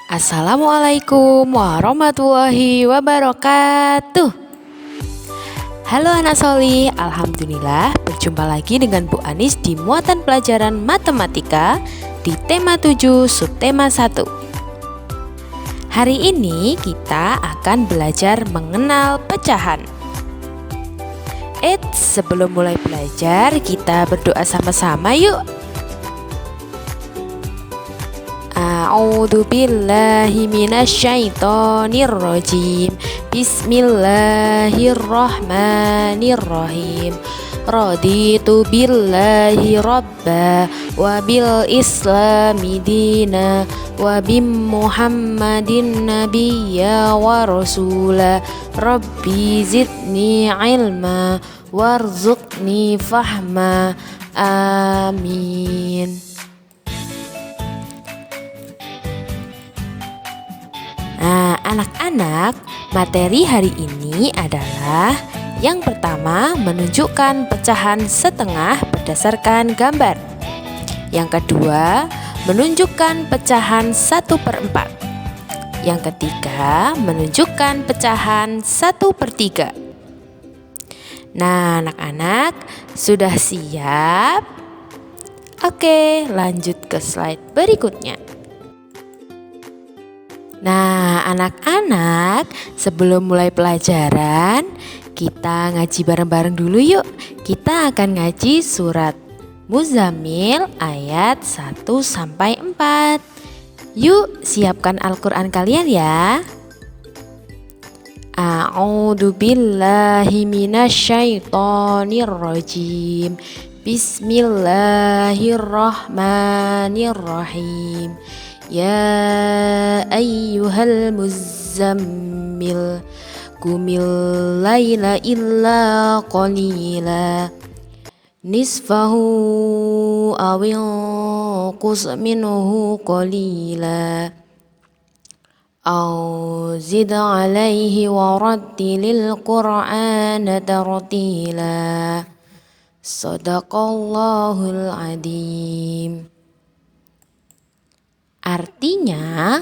Assalamualaikum warahmatullahi wabarakatuh. Halo anak solih, alhamdulillah berjumpa lagi dengan Bu Anis di muatan pelajaran matematika di tema 7 subtema 1. Hari ini kita akan belajar mengenal pecahan. Sebelum mulai belajar kita berdoa sama-sama yuk. A'udzu billahi minasyaitonir rajim. Bismillahirrahmanirrahim. Raditu billahi rabba wa bil islami dina wa bim muhammadin nabiyya wa rasula. Rabbi zidni ilma warzuqni fahma. Amin. Nah, anak-anak, materi hari ini adalah yang pertama, menunjukkan pecahan setengah berdasarkan gambar. Yang kedua, menunjukkan pecahan 1/4. Yang ketiga, menunjukkan pecahan 1/3. Nah, anak-anak, sudah siap? Oke, lanjut ke slide berikutnya. Nah, anak-anak, sebelum mulai pelajaran, kita ngaji bareng-bareng dulu yuk. Kita akan ngaji surat Muzammil ayat 1-4. Yuk, siapkan Al-Quran kalian ya. A'udzu billahi minasyaitonir rajim. Bismillahirrahmanirrahim. Ya ayyuhal muzammil qumil laila illa qalila nisfahu aw inqus minhu qalila aw zid alaihi wa rattilil qur'ana tartila. Shadaqallahul adzim. Artinya,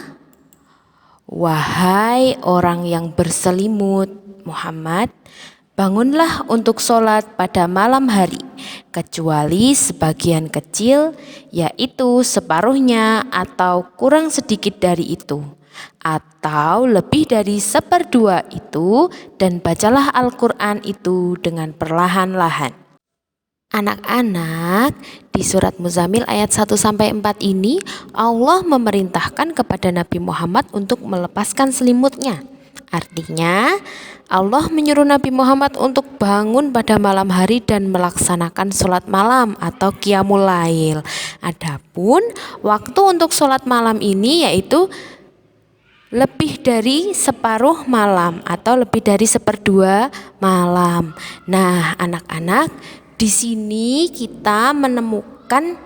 wahai orang yang berselimut Muhammad, bangunlah untuk sholat pada malam hari, kecuali sebagian kecil, yaitu separuhnya atau kurang sedikit dari itu, atau lebih dari 1/2 itu, dan bacalah Al-Quran itu dengan perlahan-lahan. Anak-anak, di surat Muzammil ayat 1-4 ini Allah memerintahkan kepada Nabi Muhammad untuk melepaskan selimutnya. Artinya Allah menyuruh Nabi Muhammad untuk bangun pada malam hari dan melaksanakan sholat malam atau qiyamul lail. Adapun waktu untuk sholat malam ini yaitu lebih dari separuh malam atau lebih dari 1/2 malam. Nah, anak-anak, di sini kita menemukan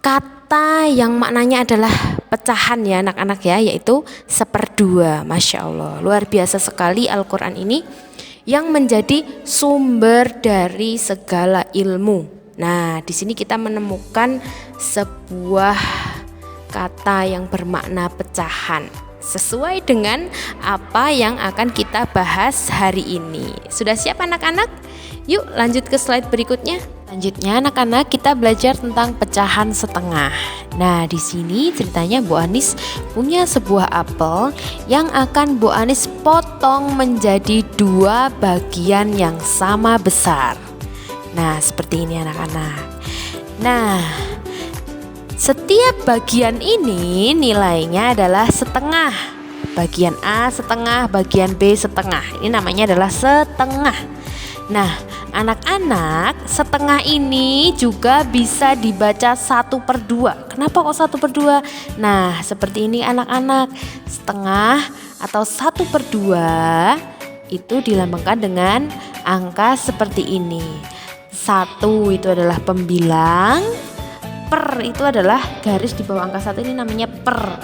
kata yang maknanya adalah pecahan ya anak-anak ya, yaitu 1/2. Masya Allah, luar biasa sekali Al-Quran ini yang menjadi sumber dari segala ilmu. Nah, di sini kita menemukan sebuah kata yang bermakna pecahan sesuai dengan apa yang akan kita bahas hari ini. Sudah siap anak-anak? Yuk lanjut ke slide berikutnya. Selanjutnya anak-anak, kita belajar tentang pecahan setengah. Nah, di sini ceritanya Bu Anis punya sebuah apel yang akan Bu Anis potong menjadi 2 bagian yang sama besar. Nah, seperti ini anak-anak. Nah, setiap bagian ini nilainya adalah setengah. Bagian A setengah, bagian B setengah. Ini namanya adalah setengah. Nah, anak-anak, setengah ini juga bisa dibaca 1/2. Kenapa kok 1/2? Nah, seperti ini anak-anak. Setengah atau 1/2 itu dilambangkan dengan angka seperti ini. 1 itu adalah pembilang, per itu adalah garis di bawah angka 1, ini namanya per.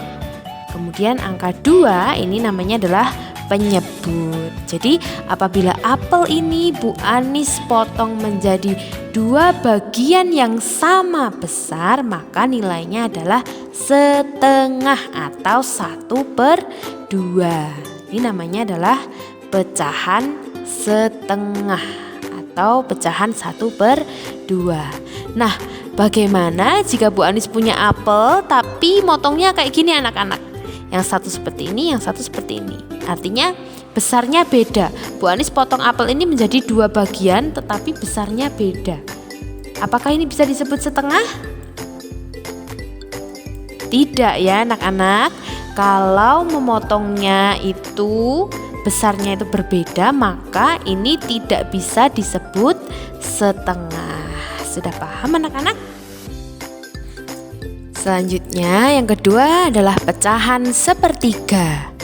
Kemudian angka 2 ini namanya adalah penyebut. Jadi apabila apel ini Bu Anis potong menjadi 2 bagian yang sama besar, maka nilainya adalah setengah atau 1/2. Ini namanya adalah pecahan setengah atau pecahan 1/2. Nah, bagaimana jika Bu Anis punya apel tapi motongnya kayak gini anak-anak? Yang satu seperti ini, yang satu seperti ini. Artinya besarnya beda. Bu Anis potong apel ini menjadi 2 bagian tetapi besarnya beda. Apakah ini bisa disebut setengah? Tidak ya anak-anak. Kalau memotongnya itu besarnya itu berbeda, maka ini tidak bisa disebut setengah. Sudah paham anak-anak? Selanjutnya yang kedua adalah pecahan sepertiga.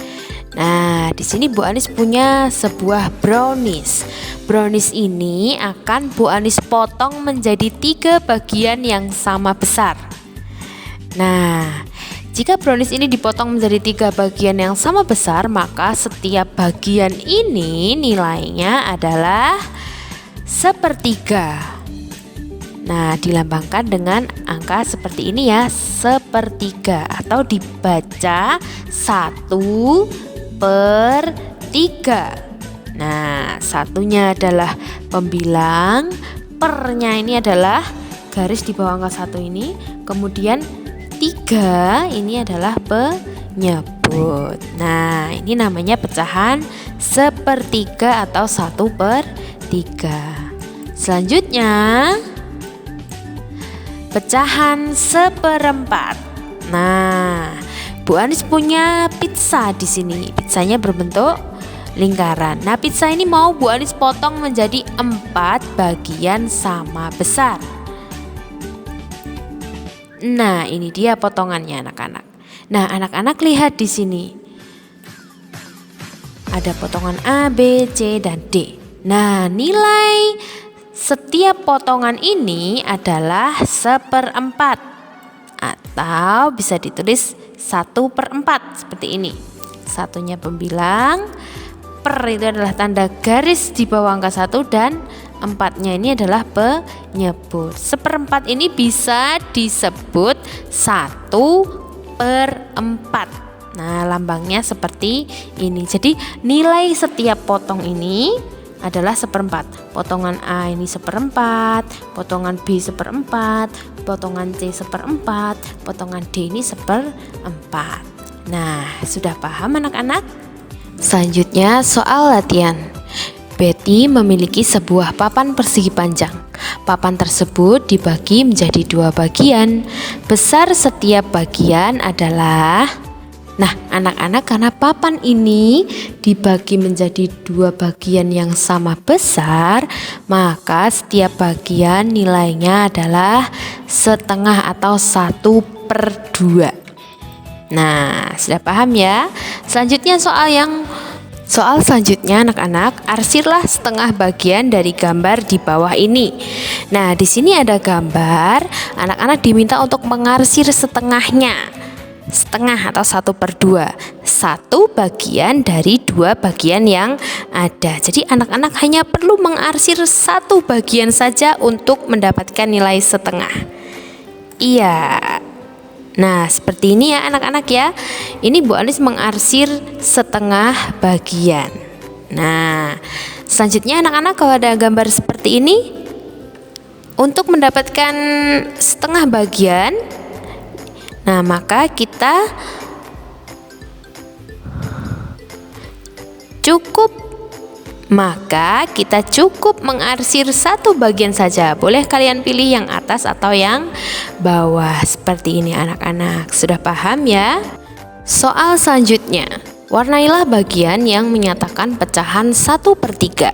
Nah, di sini Bu Anis punya sebuah brownies. Brownies ini akan Bu Anis potong menjadi 3 bagian yang sama besar. Nah, jika brownies ini dipotong menjadi 3 bagian yang sama besar, maka setiap bagian ini nilainya adalah sepertiga. Nah, dilambangkan dengan angka seperti ini ya, sepertiga, atau dibaca 1/3. Nah, satunya adalah pembilang, pernya ini adalah garis di bawah angka 1 ini, kemudian 3 ini adalah penyebut. Nah, ini namanya pecahan sepertiga atau 1/3. Selanjutnya pecahan 1/4. Nah, Bu Anis punya pizza di sini. Pizzanya berbentuk lingkaran. Nah, pizza ini mau Bu Anis potong menjadi 4 bagian sama besar. Nah, ini dia potongannya anak-anak. Nah, anak-anak lihat di sini. Ada potongan A, B, C, dan D. Nah, nilai setiap potongan ini adalah 1/4 atau bisa ditulis 1/4 seperti ini. Satunya pembilang, per itu adalah tanda garis di bawah angka 1 dan 4-nya ini adalah penyebut. 1/4 ini bisa disebut 1/4. Nah, lambangnya seperti ini. Jadi nilai setiap potong ini adalah 1/4. Potongan A ini 1/4, potongan B 1/4, potongan C 1/4, potongan D ini 1/4. Nah, sudah paham anak-anak? Selanjutnya soal latihan. Betty memiliki sebuah papan persegi panjang. Papan tersebut dibagi menjadi 2 bagian. Besar setiap bagian adalah... Nah, anak-anak, karena papan ini dibagi menjadi 2 bagian yang sama besar, maka setiap bagian nilainya adalah setengah atau 1/2. Nah, sudah paham ya? Selanjutnya Soal selanjutnya anak-anak, arsirlah setengah bagian dari gambar di bawah ini. Nah, di sini ada gambar, anak-anak diminta untuk mengarsir setengahnya. Setengah atau 1/2, 1 bagian dari 2 bagian yang ada. Jadi anak-anak hanya perlu mengarsir 1 bagian saja untuk mendapatkan nilai setengah. Iya. Nah, seperti ini ya anak-anak ya. Ini Bu Anis mengarsir setengah bagian. Nah, selanjutnya anak-anak, kalau ada gambar seperti ini, untuk mendapatkan setengah bagian, nah maka kita cukup mengarsir 1 bagian saja. Boleh kalian pilih yang atas atau yang bawah seperti ini anak-anak. Sudah paham ya? Soal selanjutnya, warnailah bagian yang menyatakan pecahan 1/3.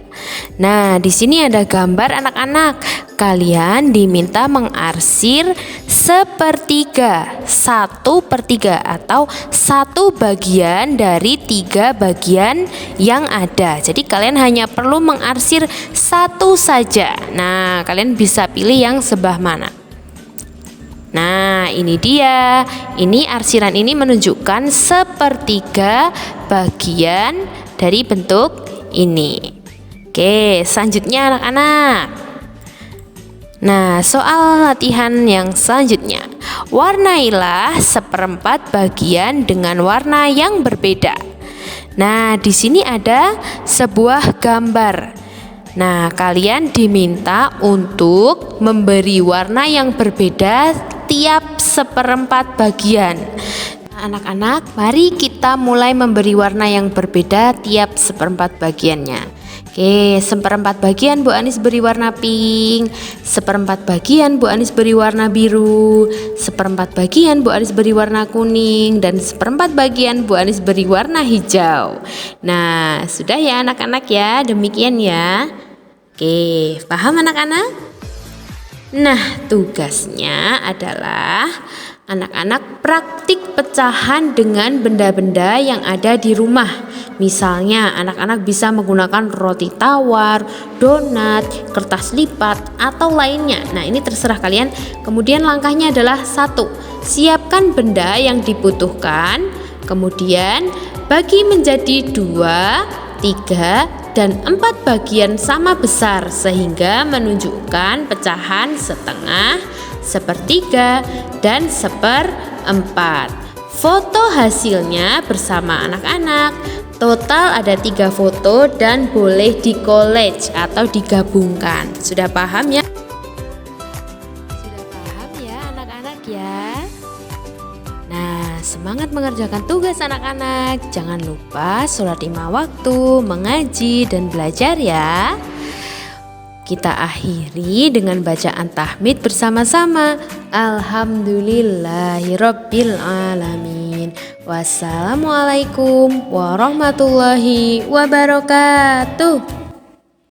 Nah, di sini ada gambar anak-anak. Kalian diminta mengarsir 1/3 atau 1 bagian dari 3 bagian yang ada. Jadi kalian hanya perlu mengarsir 1 saja. Nah, kalian bisa pilih yang sebelah mana. Nah, ini dia. Ini arsiran ini menunjukkan 1/3 bagian dari bentuk ini. Oke, selanjutnya anak-anak. Nah, soal latihan yang selanjutnya. Warnailah seperempat bagian dengan warna yang berbeda. Nah, di sini ada sebuah gambar. Nah, kalian diminta untuk memberi warna yang berbeda tiap seperempat bagian. Anak-anak, mari kita mulai memberi warna yang berbeda tiap seperempat bagiannya. Oke, seperempat bagian Bu Anis beri warna pink, seperempat bagian Bu Anis beri warna biru, seperempat bagian Bu Anis beri warna kuning, dan seperempat bagian Bu Anis beri warna hijau. Nah, sudah ya anak-anak ya, demikian ya. Oke, paham anak-anak? Nah, tugasnya adalah anak-anak praktik pecahan dengan benda-benda yang ada di rumah. Misalnya, anak-anak bisa menggunakan roti tawar, donat, kertas lipat, atau lainnya. Nah, ini terserah kalian. Kemudian langkahnya adalah 1. Siapkan benda yang dibutuhkan. Kemudian, bagi menjadi 2, 3, dan 4 bagian sama besar sehingga menunjukkan pecahan setengah, sepertiga, dan seperempat. Foto hasilnya bersama anak-anak. Total ada 3 foto dan boleh di collage atau digabungkan. Sudah paham ya? Sudah paham ya anak-anak ya? Nah, semangat mengerjakan tugas anak-anak. Jangan lupa sholat 5 waktu, mengaji, dan belajar ya. Kita akhiri dengan bacaan tahmid bersama-sama. Alhamdulillahirabbil alamin. Wassalamualaikum warahmatullahi wabarakatuh.